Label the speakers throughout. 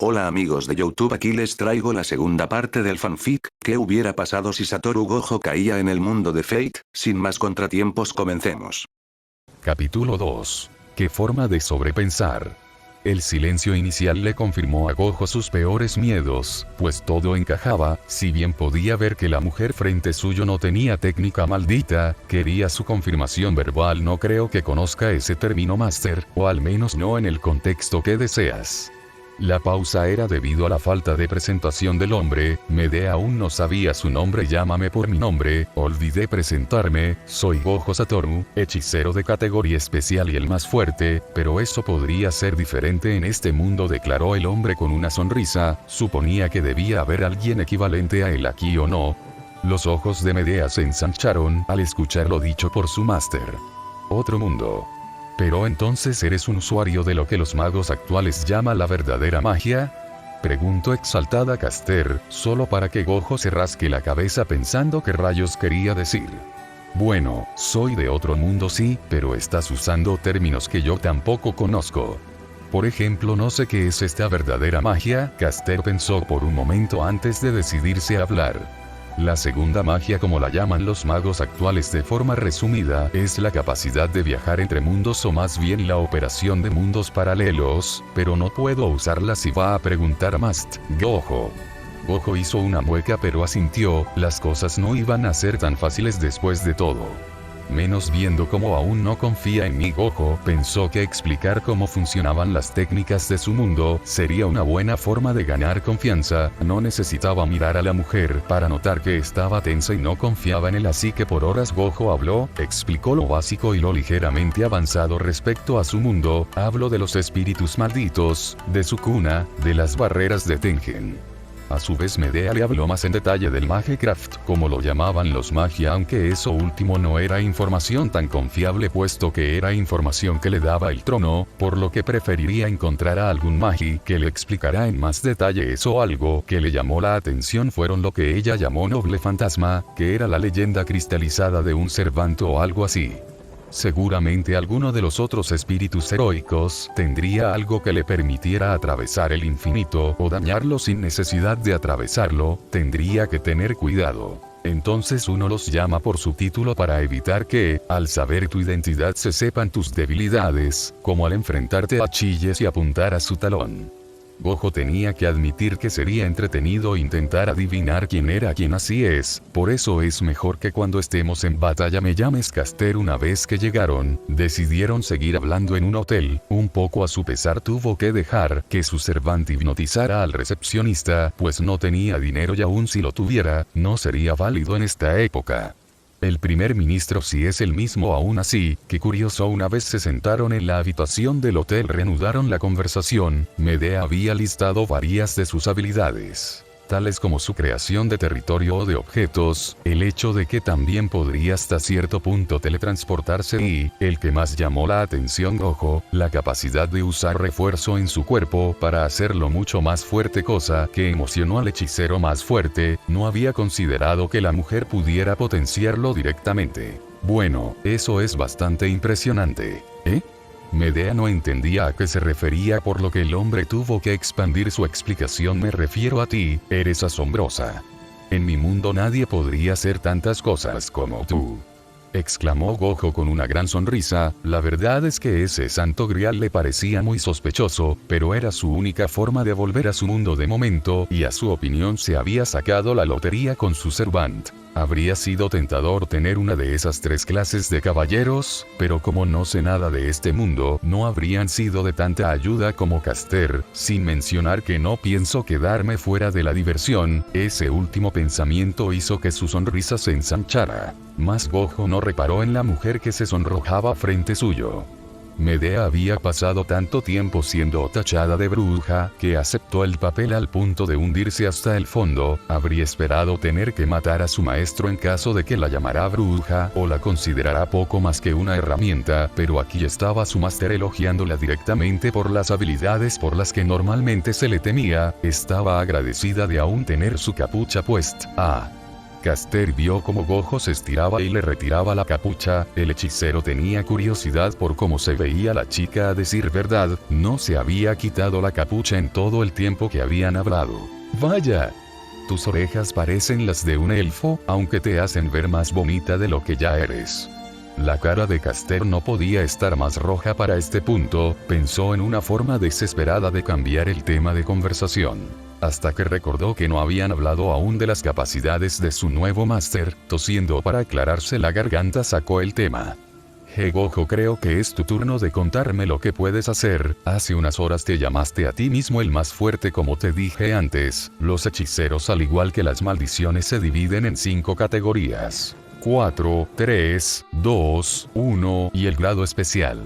Speaker 1: Hola amigos de YouTube, aquí les traigo la segunda parte del fanfic. ¿Qué hubiera pasado si Satoru Gojo caía en el mundo de Fate? Sin más contratiempos, comencemos.
Speaker 2: Capítulo 2. ¿Qué forma de sobrepensar? El silencio inicial le confirmó a Gojo sus peores miedos, pues todo encajaba. Si bien podía ver que la mujer frente suyo no tenía técnica maldita, quería su confirmación verbal. No creo que conozca ese término máster, o al menos no en el contexto que deseas. La pausa era debido a la falta de presentación del hombre. Medea aún no sabía su nombre. Llámame por mi nombre, olvidé presentarme, soy Gojo Satoru, hechicero de categoría especial y el más fuerte, pero eso podría ser diferente en este mundo, declaró el hombre con una sonrisa. Suponía que debía haber alguien equivalente a él aquí, ¿o no? Los ojos de Medea se ensancharon al escuchar lo dicho por su máster. Otro mundo. ¿Pero entonces eres un usuario de lo que los magos actuales llaman la verdadera magia? Preguntó exaltada Caster, solo para que Gojo se rasque la cabeza pensando qué rayos quería decir. Bueno, soy de otro mundo sí, pero estás usando términos que yo tampoco conozco. Por ejemplo, no sé qué es esta verdadera magia. Caster pensó por un momento antes de decidirse a hablar. La segunda magia, como la llaman los magos actuales de forma resumida, es la capacidad de viajar entre mundos, o más bien la operación de mundos paralelos, pero no puedo usarla si va a preguntar más, Gojo. Gojo hizo una mueca pero asintió. Las cosas no iban a ser tan fáciles después de todo. Menos viendo cómo aún no confía en mí. Gojo pensó que explicar cómo funcionaban las técnicas de su mundo sería una buena forma de ganar confianza. No necesitaba mirar a la mujer para notar que estaba tensa y no confiaba en él, así que por horas Gojo habló, explicó lo básico y lo ligeramente avanzado respecto a su mundo. Habló de los espíritus malditos, de su cuna, de las barreras de Tengen. A su vez Medea le habló más en detalle del Magecraft, como lo llamaban los magia, aunque eso último no era información tan confiable puesto que era información que le daba el trono, por lo que preferiría encontrar a algún magi que le explicara en más detalle eso. Algo que le llamó la atención fueron lo que ella llamó noble fantasma, que era la leyenda cristalizada de un Cervanto o algo así. Seguramente alguno de los otros espíritus heroicos tendría algo que le permitiera atravesar el infinito o dañarlo sin necesidad de atravesarlo. Tendría que tener cuidado. Entonces uno los llama por su título para evitar que, al saber tu identidad, se sepan tus debilidades, como al enfrentarte a Chilles y apuntar a su talón. Gojo tenía que admitir que sería entretenido intentar adivinar quién era quién. Así es, por eso es mejor que cuando estemos en batalla me llames Caster. Una vez que llegaron, decidieron seguir hablando en un hotel. Un poco a su pesar tuvo que dejar que su servante hipnotizara al recepcionista, pues no tenía dinero y aun si lo tuviera, no sería válido en esta época. El primer ministro sí es el mismo. Aún así, qué curioso. Una vez se sentaron en la habitación del hotel, reanudaron la conversación. Medea había listado varias de sus habilidades, tales como su creación de territorio o de objetos, el hecho de que también podría hasta cierto punto teletransportarse y, el que más llamó la atención Gojo, la capacidad de usar refuerzo en su cuerpo para hacerlo mucho más fuerte, cosa que emocionó al hechicero más fuerte. No había considerado que la mujer pudiera potenciarlo directamente. Bueno, eso es bastante impresionante, ¿eh? Medea no entendía a qué se refería, por lo que el hombre tuvo que expandir su explicación. Me refiero a ti, eres asombrosa. En mi mundo nadie podría hacer tantas cosas como tú, exclamó Gojo con una gran sonrisa. La verdad es que ese santo grial le parecía muy sospechoso, pero era su única forma de volver a su mundo de momento, y a su opinión se había sacado la lotería con su servant. Habría sido tentador tener una de esas tres clases de caballeros, pero como no sé nada de este mundo, no habrían sido de tanta ayuda como Caster, sin mencionar que no pienso quedarme fuera de la diversión. Ese último pensamiento hizo que su sonrisa se ensanchara. Mas Gojo no reparó en la mujer que se sonrojaba frente suyo. Medea había pasado tanto tiempo siendo tachada de bruja, que aceptó el papel al punto de hundirse hasta el fondo. Habría esperado tener que matar a su maestro en caso de que la llamara bruja, o la considerara poco más que una herramienta, pero aquí estaba su máster elogiándola directamente por las habilidades por las que normalmente se le temía. Estaba agradecida de aún tener su capucha puesta. Caster vio cómo Gojo se estiraba y le retiraba la capucha. El hechicero tenía curiosidad por cómo se veía la chica. A decir verdad, no se había quitado la capucha en todo el tiempo que habían hablado. Vaya. Tus orejas parecen las de un elfo, aunque te hacen ver más bonita de lo que ya eres. La cara de Caster no podía estar más roja para este punto. Pensó en una forma desesperada de cambiar el tema de conversación. Hasta que recordó que no habían hablado aún de las capacidades de su nuevo máster. Tosiendo para aclararse la garganta, sacó el tema. Gojo, creo que es tu turno de contarme lo que puedes hacer. Hace unas horas te llamaste a ti mismo el más fuerte, como te dije antes. Los hechiceros, al igual que las maldiciones, se dividen en 5 categorías: 4, 3, 2, 1 y el grado especial.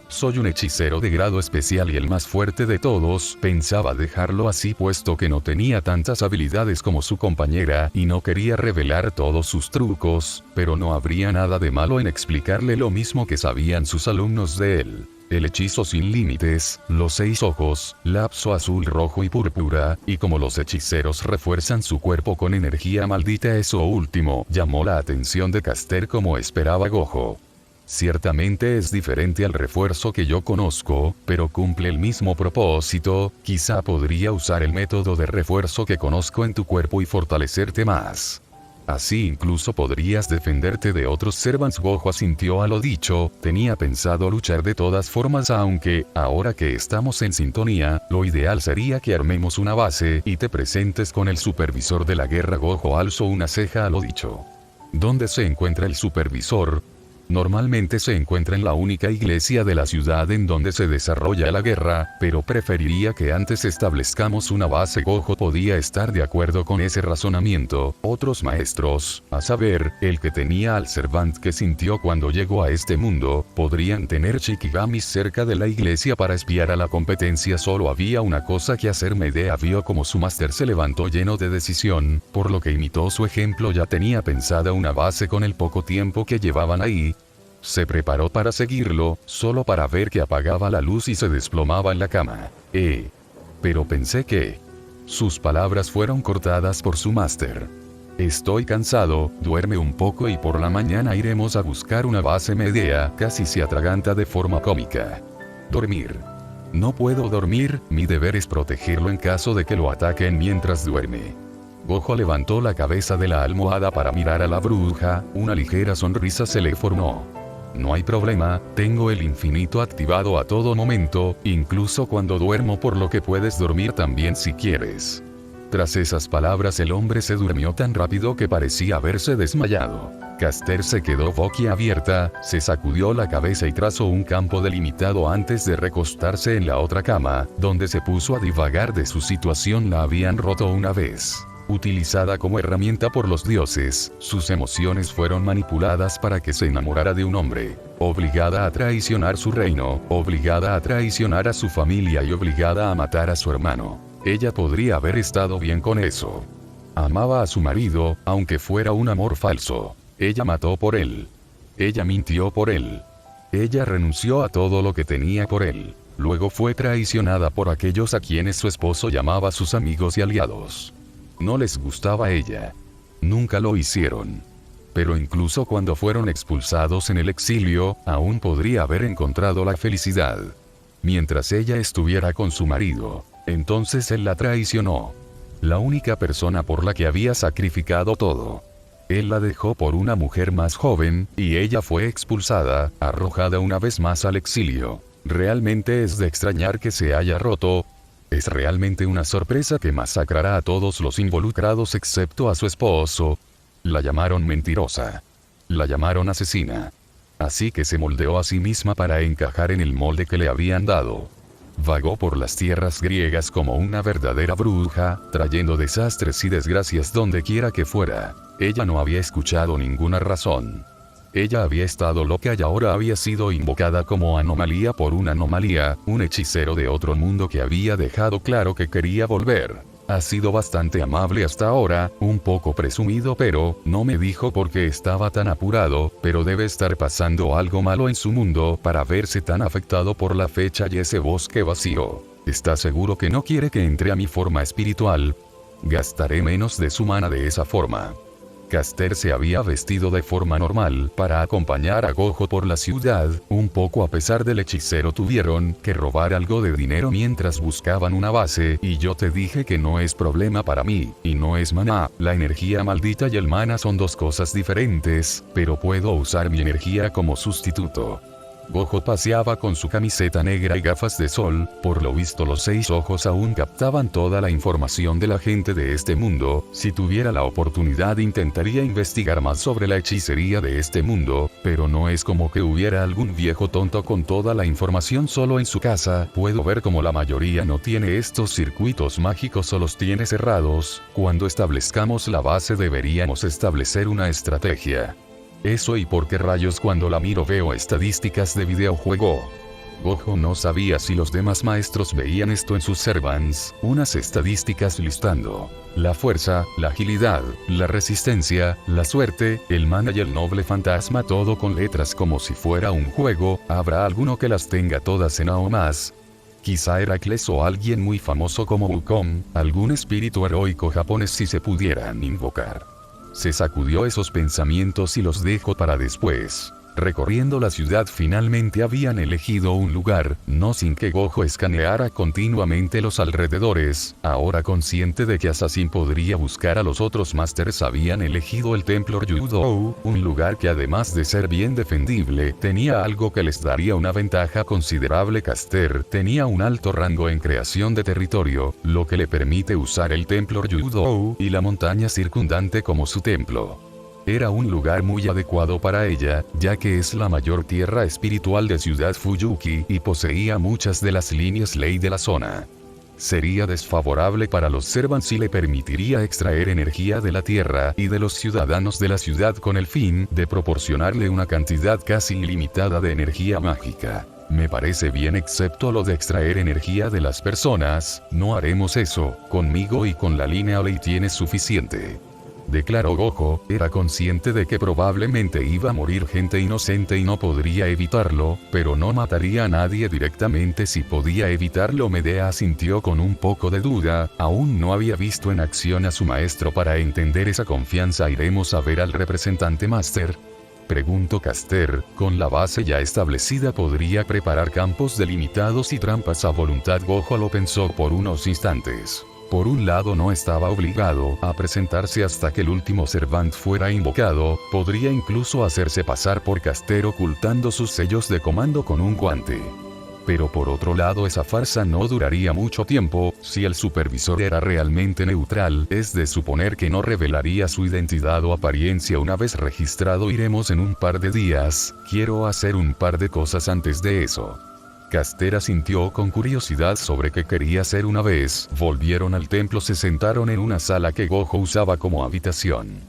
Speaker 2: Soy un hechicero de grado especial y el más fuerte de todos. Pensaba dejarlo así puesto que no tenía tantas habilidades como su compañera y no quería revelar todos sus trucos, pero no habría nada de malo en explicarle lo mismo que sabían sus alumnos de él. El hechizo sin límites, los 6 ojos, lapso azul, rojo y púrpura, y como los hechiceros refuerzan su cuerpo con energía maldita. Eso último llamó la atención de Caster, como esperaba Gojo. Ciertamente es diferente al refuerzo que yo conozco, pero cumple el mismo propósito. Quizá podría usar el método de refuerzo que conozco en tu cuerpo y fortalecerte más. Así incluso podrías defenderte de otros servants. Gojo asintió a lo dicho. Tenía pensado luchar de todas formas, aunque, ahora que estamos en sintonía, lo ideal sería que armemos una base y te presentes con el supervisor de la guerra. Gojo alzó una ceja a lo dicho. ¿Dónde se encuentra el supervisor? Normalmente se encuentra en la única iglesia de la ciudad en donde se desarrolla la guerra, pero preferiría que antes establezcamos una base. Gojo podía estar de acuerdo con ese razonamiento. Otros maestros, a saber, el que tenía al Servant que sintió cuando llegó a este mundo, podrían tener Shikigamis cerca de la iglesia para espiar a la competencia. Solo había una cosa que hacer. Medea vio como su máster se levantó lleno de decisión, por lo que imitó su ejemplo. Ya tenía pensada una base con el poco tiempo que llevaban ahí. Se preparó para seguirlo, solo para ver que apagaba la luz y se desplomaba en la cama. Pero pensé que... Sus palabras fueron cortadas por su máster. Estoy cansado, duerme un poco y por la mañana iremos a buscar una base. Medea casi se atraganta de forma cómica. Dormir. No puedo dormir, mi deber es protegerlo en caso de que lo ataquen mientras duerme. Gojo levantó la cabeza de la almohada para mirar a la bruja. Una ligera sonrisa se le formó. No hay problema, tengo el infinito activado a todo momento, incluso cuando duermo, por lo que puedes dormir también si quieres. Tras esas palabras el hombre se durmió tan rápido que parecía haberse desmayado. Caster se quedó boquiabierta, se sacudió la cabeza y trazó un campo delimitado antes de recostarse en la otra cama, donde se puso a divagar de su situación. La habían roto una vez. Utilizada como herramienta por los dioses, sus emociones fueron manipuladas para que se enamorara de un hombre. Obligada a traicionar su reino, obligada a traicionar a su familia y obligada a matar a su hermano. Ella podría haber estado bien con eso. Amaba a su marido, aunque fuera un amor falso. Ella mató por él. Ella mintió por él. Ella renunció a todo lo que tenía por él. Luego fue traicionada por aquellos a quienes su esposo llamaba sus amigos y aliados. No les gustaba a ella. Nunca lo hicieron. Pero incluso cuando fueron expulsados en el exilio, aún podría haber encontrado la felicidad. Mientras ella estuviera con su marido, entonces él la traicionó. La única persona por la que había sacrificado todo. Él la dejó por una mujer más joven, y ella fue expulsada, arrojada una vez más al exilio. Realmente es de extrañar que se haya roto. Es realmente una sorpresa que masacrará a todos los involucrados excepto a su esposo. La llamaron mentirosa. La llamaron asesina. Así que se moldeó a sí misma para encajar en el molde que le habían dado. Vagó por las tierras griegas como una verdadera bruja, trayendo desastres y desgracias donde quiera que fuera. Ella no había escuchado ninguna razón. Ella había estado loca y ahora había sido invocada como anomalía por una anomalía, un hechicero de otro mundo que había dejado claro que quería volver. Ha sido bastante amable hasta ahora, un poco presumido, pero no me dijo por qué estaba tan apurado, pero debe estar pasando algo malo en su mundo para verse tan afectado por la fecha y ese bosque vacío. ¿Está seguro que no quiere que entre a mi forma espiritual? Gastaré menos de su mana de esa forma. Caster se había vestido de forma normal para acompañar a Gojo por la ciudad, un poco a pesar del hechicero tuvieron que robar algo de dinero mientras buscaban una base, y yo te dije que no es problema para mí, y no es maná, la energía maldita y el mana son dos cosas diferentes, pero puedo usar mi energía como sustituto. Gojo paseaba con su camiseta negra y gafas de sol, por lo visto los 6 ojos aún captaban toda la información de la gente de este mundo. Si tuviera la oportunidad intentaría investigar más sobre la hechicería de este mundo, pero no es como que hubiera algún viejo tonto con toda la información solo en su casa. Puedo ver como la mayoría no tiene estos circuitos mágicos o los tiene cerrados. Cuando establezcamos la base deberíamos establecer una estrategia. Eso y por qué rayos cuando la miro veo estadísticas de videojuego. Gojo no sabía si los demás maestros veían esto en sus servants, unas estadísticas listando la fuerza, la agilidad, la resistencia, la suerte, el mana y el noble fantasma, todo con letras como si fuera un juego. ¿Habrá alguno que las tenga todas en A o más? Quizá Heracles o alguien muy famoso como Wukong, algún espíritu heroico japonés si se pudieran invocar. Se sacudió esos pensamientos y los dejó para después. Recorriendo la ciudad finalmente habían elegido un lugar, no sin que Gojo escaneara continuamente los alrededores. Ahora consciente de que Assassin podría buscar a los otros Masters, habían elegido el templo Ryudou, un lugar que además de ser bien defendible, tenía algo que les daría una ventaja considerable. Caster tenía un alto rango en creación de territorio, lo que le permite usar el templo Ryudou y la montaña circundante como su templo. Era un lugar muy adecuado para ella, ya que es la mayor tierra espiritual de Ciudad Fuyuki y poseía muchas de las líneas ley de la zona. Sería desfavorable para los servants y le permitiría extraer energía de la tierra y de los ciudadanos de la ciudad con el fin de proporcionarle una cantidad casi ilimitada de energía mágica. Me parece bien excepto lo de extraer energía de las personas, no haremos eso, conmigo y con la línea ley tienes suficiente. Declaró Gojo. Era consciente de que probablemente iba a morir gente inocente y no podría evitarlo, pero no mataría a nadie directamente si podía evitarlo. Medea asintió con un poco de duda, aún no había visto en acción a su maestro para entender esa confianza. ¿Iremos a ver al representante Master?, preguntó Caster. Con la base ya establecida podría preparar campos delimitados y trampas a voluntad. Gojo lo pensó por unos instantes. Por un lado no estaba obligado a presentarse hasta que el último servant fuera invocado, podría incluso hacerse pasar por Caster ocultando sus sellos de comando con un guante. Pero por otro lado esa farsa no duraría mucho tiempo. Si el supervisor era realmente neutral, es de suponer que no revelaría su identidad o apariencia una vez registrado. Iremos en un par de días, quiero hacer un par de cosas antes de eso. Caster asintió con curiosidad sobre qué quería hacer. Una vez volvieron al templo se sentaron en una sala que Gojo usaba como habitación.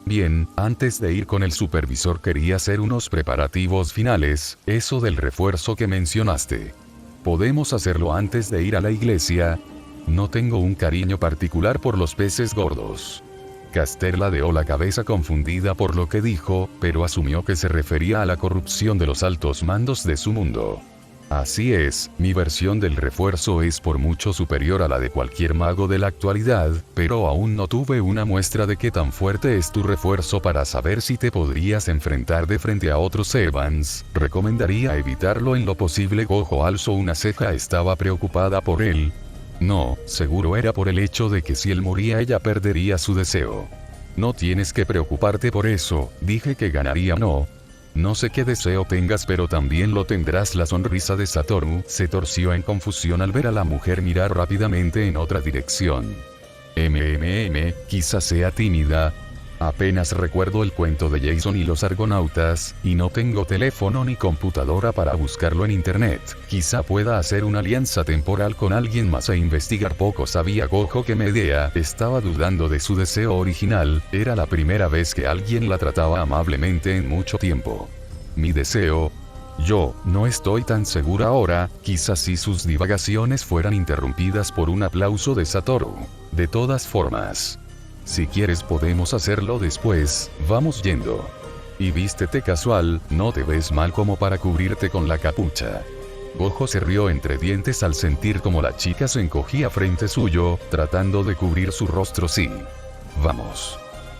Speaker 2: Bien, antes de ir con el supervisor quería hacer unos preparativos finales, eso del refuerzo que mencionaste. ¿Podemos hacerlo antes de ir a la iglesia? No tengo un cariño particular por los peces gordos. Caster ladeó la cabeza confundida por lo que dijo, pero asumió que se refería a la corrupción de los altos mandos de su mundo. Así es, mi versión del refuerzo es por mucho superior a la de cualquier mago de la actualidad, pero aún no tuve una muestra de qué tan fuerte es tu refuerzo para saber si te podrías enfrentar de frente a otros servants. Recomendaría evitarlo en lo posible. Gojo alzó una ceja. Estaba preocupada por él. No, seguro era por el hecho de que si él moría ella perdería su deseo. No tienes que preocuparte por eso, dije que ganaría. No sé qué deseo tengas, pero también lo tendrás. La sonrisa de Satoru se torció en confusión al ver a la mujer mirar rápidamente en otra dirección. Quizás sea tímida. Apenas recuerdo el cuento de Jason y los argonautas, y no tengo teléfono ni computadora para buscarlo en internet. Quizá pueda hacer una alianza temporal con alguien más e investigar. Poco sabía Gojo que Medea estaba dudando de su deseo original. Era la primera vez que alguien la trataba amablemente en mucho tiempo. Mi deseo. Yo no estoy tan segura ahora. Quizás si sus divagaciones fueran interrumpidas por un aplauso de Satoru. De todas formas, si quieres podemos hacerlo después. Vamos yendo. Y vístete casual, no te ves mal como para cubrirte con la capucha. Gojo se rió entre dientes al sentir como la chica se encogía frente suyo, tratando de cubrir su rostro. Sí. Vamos.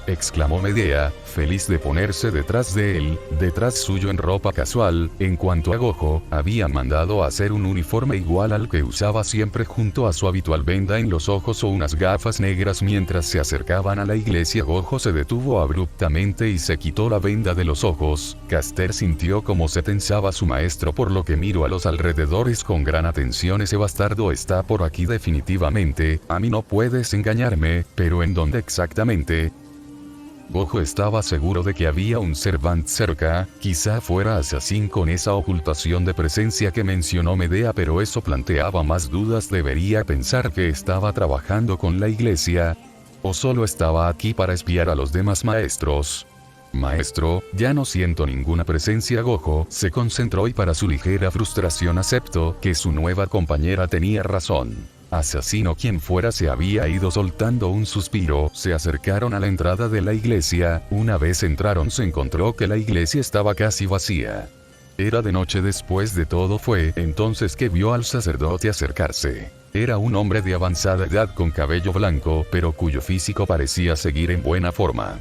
Speaker 2: exclamó Medea, feliz de ponerse detrás de él, detrás suyo en ropa casual. En cuanto a Gojo, había mandado hacer un uniforme igual al que usaba siempre junto a su habitual venda en los ojos o unas gafas negras. Mientras se acercaban a la iglesia, Gojo se detuvo abruptamente y se quitó la venda de los ojos. Caster sintió como se tensaba su maestro, por lo que miró a los alrededores con gran atención. Ese bastardo está por aquí definitivamente, a mí no puedes engañarme, pero ¿en dónde exactamente? Gojo estaba seguro de que había un Servant cerca, quizá fuera Assassin con esa ocultación de presencia que mencionó Medea, pero eso planteaba más dudas. Debería pensar que estaba trabajando con la iglesia, o solo estaba aquí para espiar a los demás maestros. Maestro, ya no siento ninguna presencia. Gojo se concentró y para su ligera frustración aceptó que su nueva compañera tenía razón. Asesino quien fuera se había ido soltando un suspiro. Se acercaron a la entrada de la iglesia. Una vez entraron se encontró que la iglesia estaba casi vacía. Era de noche. Después de todo fue entonces que vio al sacerdote acercarse. Era un hombre de avanzada edad con cabello blanco, pero cuyo físico parecía seguir en buena forma.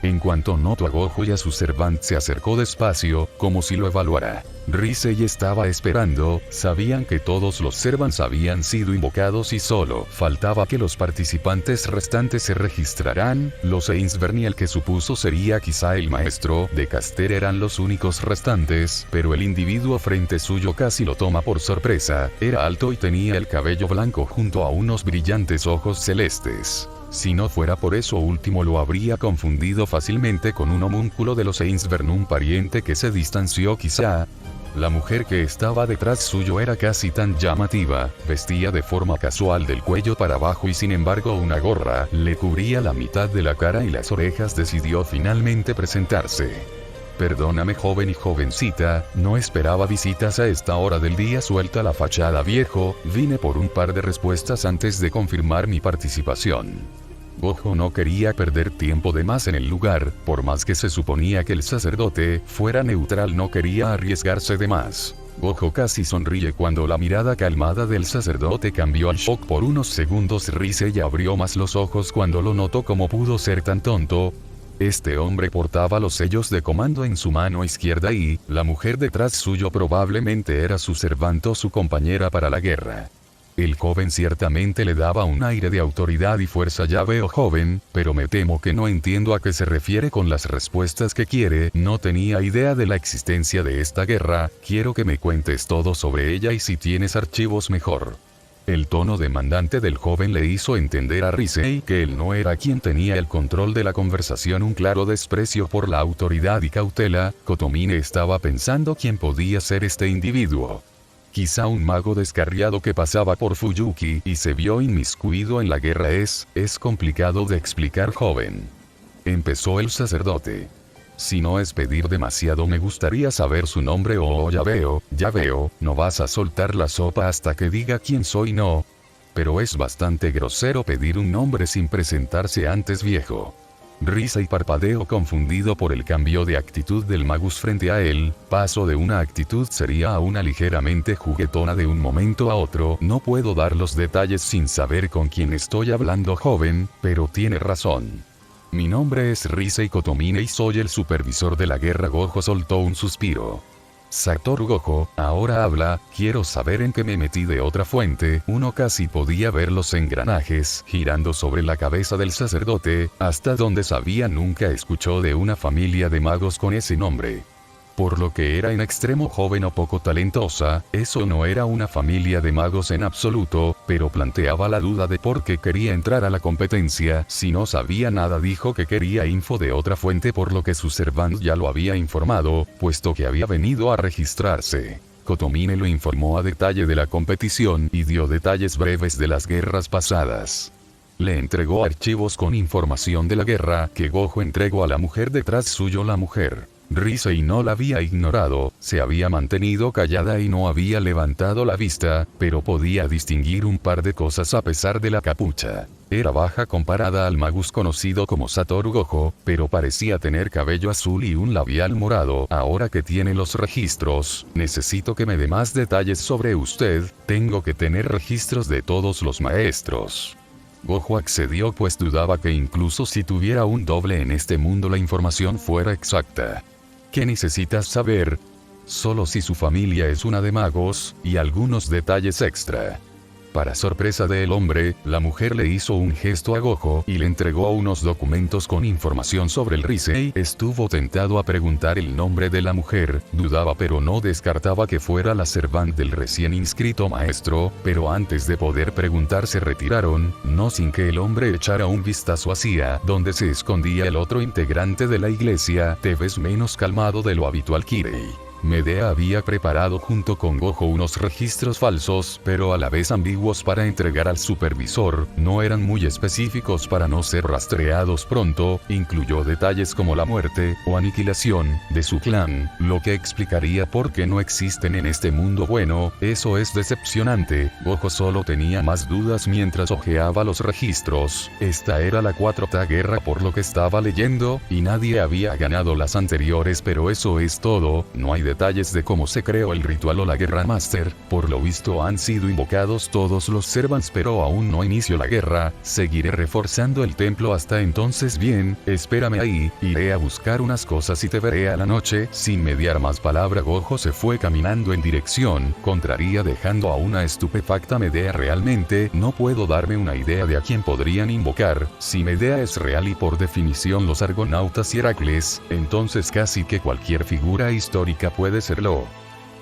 Speaker 2: En cuanto notó a Gojo y a su Servant, se acercó despacio, como si lo evaluara. Risei estaba esperando. Sabían que todos los Servants habían sido invocados y solo faltaba que los participantes restantes se registraran. Los Ainsberg y el que supuso sería quizá el maestro de Caster eran los únicos restantes, pero el individuo frente suyo casi lo toma por sorpresa. Era alto y tenía el cabello blanco junto a unos brillantes ojos celestes. Si no fuera por eso último lo habría confundido fácilmente con un homúnculo de los Ainsberg, un pariente que se distanció quizá. La mujer que estaba detrás suyo era casi tan llamativa, vestía de forma casual del cuello para abajo y sin embargo una gorra le cubría la mitad de la cara y las orejas. Decidió finalmente presentarse. Perdóname joven y jovencita, no esperaba visitas a esta hora del día. Suelta la fachada viejo, vine por un par de respuestas antes de confirmar mi participación. Gojo no quería perder tiempo de más en el lugar, por más que se suponía que el sacerdote fuera neutral, no quería arriesgarse de más. Gojo casi sonríe cuando la mirada calmada del sacerdote cambió al shock por unos segundos. Risei abrió más los ojos cuando lo notó. ¿Cómo pudo ser tan tonto? Este hombre portaba los sellos de comando en su mano izquierda y la mujer detrás suyo probablemente era su Servant o su compañera para la guerra. El joven ciertamente le daba un aire de autoridad y fuerza. Ya veo joven, pero me temo que no entiendo a qué se refiere con las respuestas que quiere. No tenía idea de la existencia de esta guerra. Quiero que me cuentes todo sobre ella y si tienes archivos mejor. El tono demandante del joven le hizo entender a Risei que él no era quien tenía el control de la conversación. Un claro desprecio por la autoridad y cautela. Kotomine estaba pensando quién podía ser este individuo. Quizá un mago descarriado que pasaba por Fuyuki y se vio inmiscuido en la guerra. Es complicado de explicar joven. Empezó el sacerdote. Si no es pedir demasiado, me gustaría saber su nombre. Oh, ya veo, no vas a soltar la sopa hasta que diga quién soy. No. Pero es bastante grosero pedir un nombre sin presentarse antes, viejo. Risei parpadeó confundido por el cambio de actitud del magus frente a él. Pasó de una actitud seria a una ligeramente juguetona de un momento a otro. No puedo dar los detalles sin saber con quién estoy hablando joven, pero tiene razón. Mi nombre es Risei Kotomine y soy el supervisor de la guerra. Gojo soltó un suspiro. Satoru Gojo, ahora habla. Quiero saber en qué me metí. De otra fuente, uno casi podía ver los engranajes girando sobre la cabeza del sacerdote. Hasta donde sabía nunca escuchó de una familia de magos con ese nombre. Por lo que era en extremo joven o poco talentosa, eso no era una familia de magos en absoluto, pero planteaba la duda de por qué quería entrar a la competencia. Si no sabía nada, dijo que quería info de otra fuente, por lo que su Servant ya lo había informado, puesto que había venido a registrarse. Kotomine lo informó a detalle de la competición y dio detalles breves de las guerras pasadas. Le entregó archivos con información de la guerra que Gojo entregó a la mujer detrás suyo. La mujer Risei no la había ignorado, se había mantenido callada y no había levantado la vista, pero podía distinguir un par de cosas a pesar de la capucha. Era baja comparada al magus conocido como Satoru Gojo, pero parecía tener cabello azul y un labial morado. Ahora que tiene los registros, necesito que me dé más detalles sobre usted. Tengo que tener registros de todos los maestros. Gojo accedió pues dudaba que incluso si tuviera un doble en este mundo la información fuera exacta. ¿Qué necesitas saber? Solo si su familia es una de magos, y algunos detalles extra. Para sorpresa del hombre, la mujer le hizo un gesto a Gojo y le entregó unos documentos con información sobre el Risei. Estuvo tentado a preguntar el nombre de la mujer, dudaba pero no descartaba que fuera la servant del recién inscrito maestro, pero antes de poder preguntar se retiraron, no sin que el hombre echara un vistazo hacia donde se escondía el otro integrante de la iglesia. Te ves menos calmado de lo habitual, Kirei. Medea había preparado junto con Gojo unos registros falsos, pero a la vez ambiguos para entregar al supervisor, no eran muy específicos para no ser rastreados pronto, incluyó detalles como la muerte, o aniquilación, de su clan, lo que explicaría por qué no existen en este mundo. Bueno, eso es decepcionante. Gojo solo tenía más dudas mientras hojeaba los registros. Esta era la cuarta guerra por lo que estaba leyendo, y nadie había ganado las anteriores, pero eso es todo. No hay detalles de cómo se creó el ritual o la guerra master. Por lo visto han sido invocados todos los servants, pero aún no inició la guerra. Seguiré reforzando el templo hasta entonces. Bien, espérame ahí, iré a buscar unas cosas y te veré a la noche. Sin mediar más palabra, Gojo se fue caminando en dirección contraria, dejando a una estupefacta Medea. Realmente no puedo darme una idea de a quién podrían invocar. Si Medea es real y por definición los argonautas y Heracles, entonces casi que cualquier figura histórica puede serlo.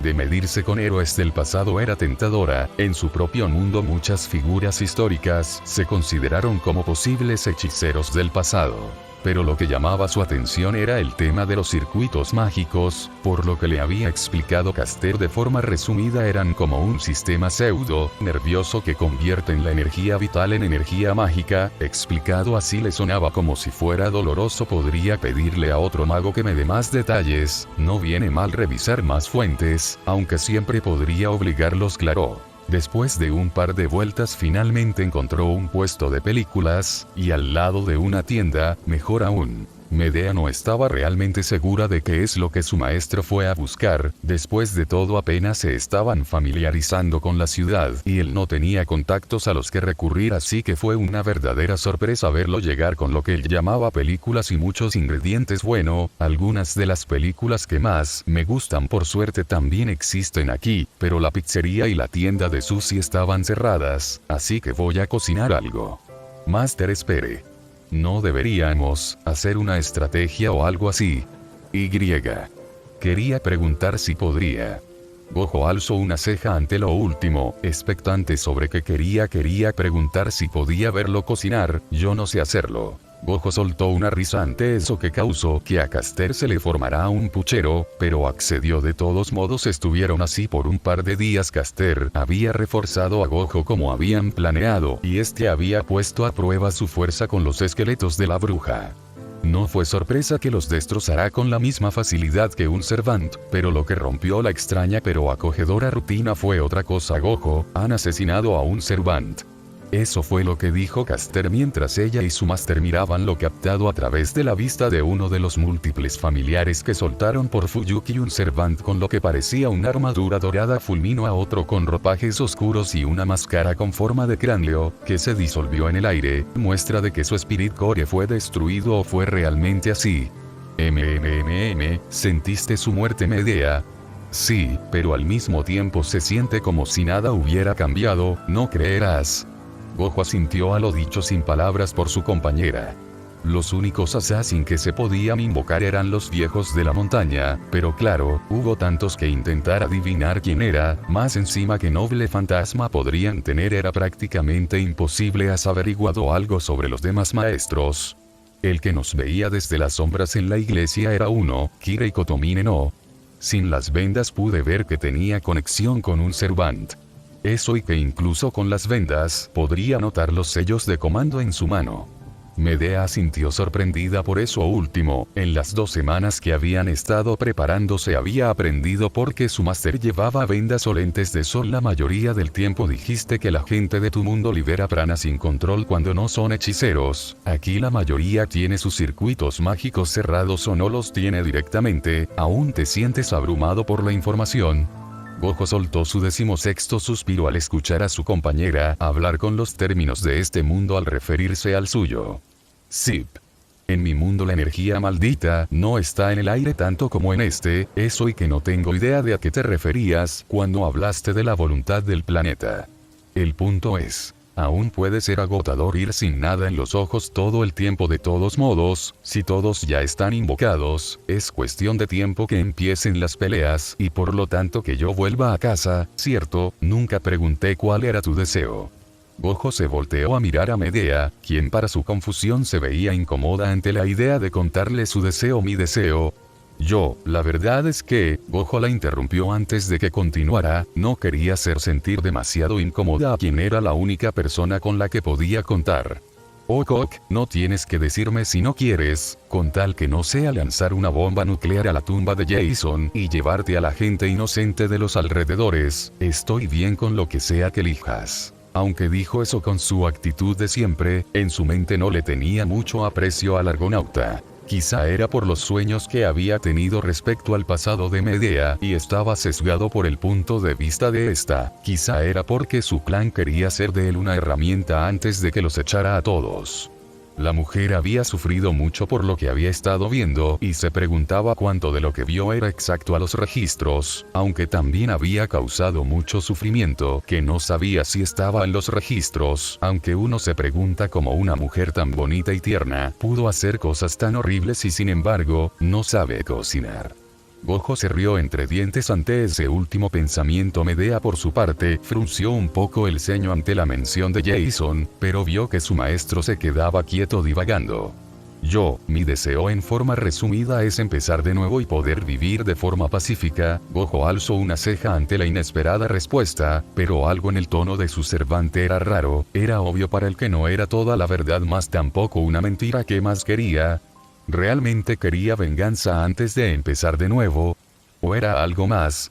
Speaker 2: De medirse con héroes del pasado era tentadora. En su propio mundo muchas figuras históricas se consideraron como posibles hechiceros del pasado. Pero lo que llamaba su atención era el tema de los circuitos mágicos, por lo que le había explicado Caster de forma resumida eran como un sistema pseudo nervioso que convierte en la energía vital en energía mágica. Explicado así le sonaba como si fuera doloroso. Podría pedirle a otro mago que me dé más detalles, no viene mal revisar más fuentes, aunque siempre podría obligarlos, claro. Después de un par de vueltas finalmente encontró un puesto de películas, y al lado de una tienda, mejor aún. Medea no estaba realmente segura de qué es lo que su maestro fue a buscar. Después de todo apenas se estaban familiarizando con la ciudad y él no tenía contactos a los que recurrir, así que fue una verdadera sorpresa verlo llegar con lo que él llamaba películas y muchos ingredientes. Bueno, algunas de las películas que más me gustan por suerte también existen aquí, pero la pizzería y la tienda de sushi estaban cerradas, así que voy a cocinar algo. Master, espere. ¿No deberíamos hacer una estrategia o algo así? Quería preguntar si podría. Gojo alzó una ceja ante lo último, expectante sobre qué quería preguntar si podía verlo cocinar. Yo no sé hacerlo. Gojo soltó una risa ante eso que causó que a Caster se le formara un puchero, pero accedió de todos modos. Estuvieron así por un par de días. Caster había reforzado a Gojo como habían planeado, y este había puesto a prueba su fuerza con los esqueletos de la bruja. No fue sorpresa que los destrozara con la misma facilidad que un servant, pero lo que rompió la extraña pero acogedora rutina fue otra cosa. Gojo, han asesinado a un servant. Eso fue lo que dijo Caster mientras ella y su máster miraban lo captado a través de la vista de uno de los múltiples familiares que soltaron por Fuyuki. Un servant con lo que parecía una armadura dorada fulminó a otro con ropajes oscuros y una máscara con forma de cráneo, que se disolvió en el aire, muestra de que su Spirit Core fue destruido. ¿O fue realmente así? ¿Sentiste su muerte, Medea? Sí, pero al mismo tiempo se siente como si nada hubiera cambiado, ¿no creerás? Gojo asintió a lo dicho sin palabras por su compañera. Los únicos assassin que se podían invocar eran los viejos de la montaña, pero claro, hubo tantos que intentar adivinar quién era, más encima que noble fantasma podrían tener, era prácticamente imposible. ¿Has averiguado algo sobre los demás maestros? El que nos veía desde las sombras en la iglesia era uno, Kirei Kotomine no. Sin las vendas pude ver que tenía conexión con un servant. Eso, y que incluso con las vendas podría notar los sellos de comando en su mano. Medea sintió sorprendida por eso último. En las 2 semanas que habían estado preparándose había aprendido por qué su máster llevaba vendas o lentes de sol la mayoría del tiempo. Dijiste que la gente de tu mundo libera prana sin control cuando no son hechiceros. Aquí la mayoría tiene sus circuitos mágicos cerrados o no los tiene directamente. ¿Aún te sientes abrumado por la información? Gojo soltó su 16º suspiro al escuchar a su compañera hablar con los términos de este mundo al referirse al suyo. Zip. En mi mundo la energía maldita no está en el aire tanto como en este, eso y que no tengo idea de a qué te referías cuando hablaste de la voluntad del planeta. El punto es, aún puede ser agotador ir sin nada en los ojos todo el tiempo de todos modos, si todos ya están invocados, es cuestión de tiempo que empiecen las peleas y por lo tanto que yo vuelva a casa, ¿cierto? Nunca pregunté cuál era tu deseo. Gojo se volteó a mirar a Medea, quien para su confusión se veía incómoda ante la idea de contarle su deseo. Mi deseo. La verdad es que, Gojo la interrumpió antes de que continuara, no quería hacer sentir demasiado incómoda a quien era la única persona con la que podía contar. Okok, no tienes que decirme si no quieres, con tal que no sea lanzar una bomba nuclear a la tumba de Jason y llevarte a la gente inocente de los alrededores, estoy bien con lo que sea que elijas. Aunque dijo eso con su actitud de siempre, en su mente no le tenía mucho aprecio al argonauta. Quizá era por los sueños que había tenido respecto al pasado de Medea y estaba sesgado por el punto de vista de esta. Quizá era porque su clan quería ser de él una herramienta antes de que los echara a todos. La mujer había sufrido mucho por lo que había estado viendo y se preguntaba cuánto de lo que vio era exacto a los registros, aunque también había causado mucho sufrimiento que no sabía si estaba en los registros, aunque uno se pregunta cómo una mujer tan bonita y tierna pudo hacer cosas tan horribles y sin embargo, no sabe cocinar. Gojo se rió entre dientes ante ese último pensamiento. Medea por su parte, frunció un poco el ceño ante la mención de Jason, pero vio que su maestro se quedaba quieto divagando. Mi deseo en forma resumida es empezar de nuevo y poder vivir de forma pacífica. Gojo alzó una ceja ante la inesperada respuesta, pero algo en el tono de su semblante era raro, era obvio para él que no era toda la verdad más tampoco una mentira. ¿Qué más quería? ¿Realmente quería venganza antes de empezar de nuevo? ¿O era algo más?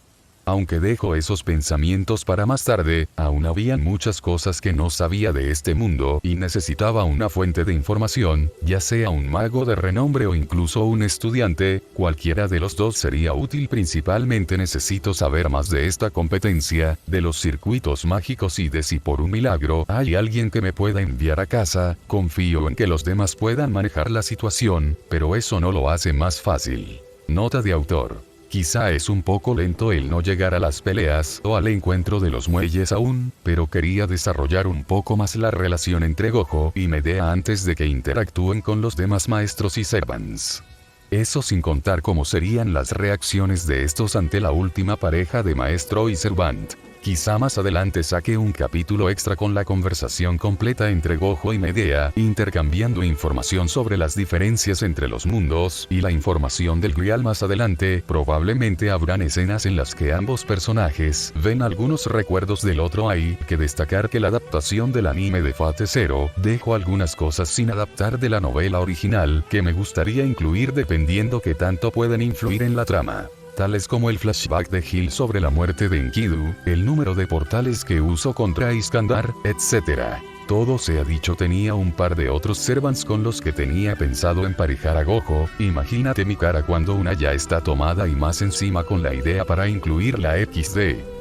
Speaker 2: Aunque dejó esos pensamientos para más tarde, aún habían muchas cosas que no sabía de este mundo y necesitaba una fuente de información, ya sea un mago de renombre o incluso un estudiante, cualquiera de los dos sería útil. Principalmente necesito saber más de esta competencia, de los circuitos mágicos y de si por un milagro hay alguien que me pueda enviar a casa. Confío en que los demás puedan manejar la situación, pero eso no lo hace más fácil. Nota de autor. Quizá es un poco lento el no llegar a las peleas o al encuentro de los muelles aún, pero quería desarrollar un poco más la relación entre Gojo y Medea antes de que interactúen con los demás maestros y servants. Eso sin contar cómo serían las reacciones de estos ante la última pareja de maestro y servant. Quizá más adelante saque un capítulo extra con la conversación completa entre Gojo y Medea, intercambiando información sobre las diferencias entre los mundos y la información del Grial. Más adelante, probablemente habrán escenas en las que ambos personajes ven algunos recuerdos del otro. Hay que destacar que la adaptación del anime de Fate Zero dejó algunas cosas sin adaptar de la novela original que me gustaría incluir dependiendo que tanto pueden influir en la trama. Tales como el flashback de Gil sobre la muerte de Enkidu, el número de portales que usó contra Iskandar, etc. Todo sea dicho, tenía un par de otros servants con los que tenía pensado emparejar a Gojo. Imagínate mi cara cuando una ya está tomada y más encima con la idea para incluir la XD.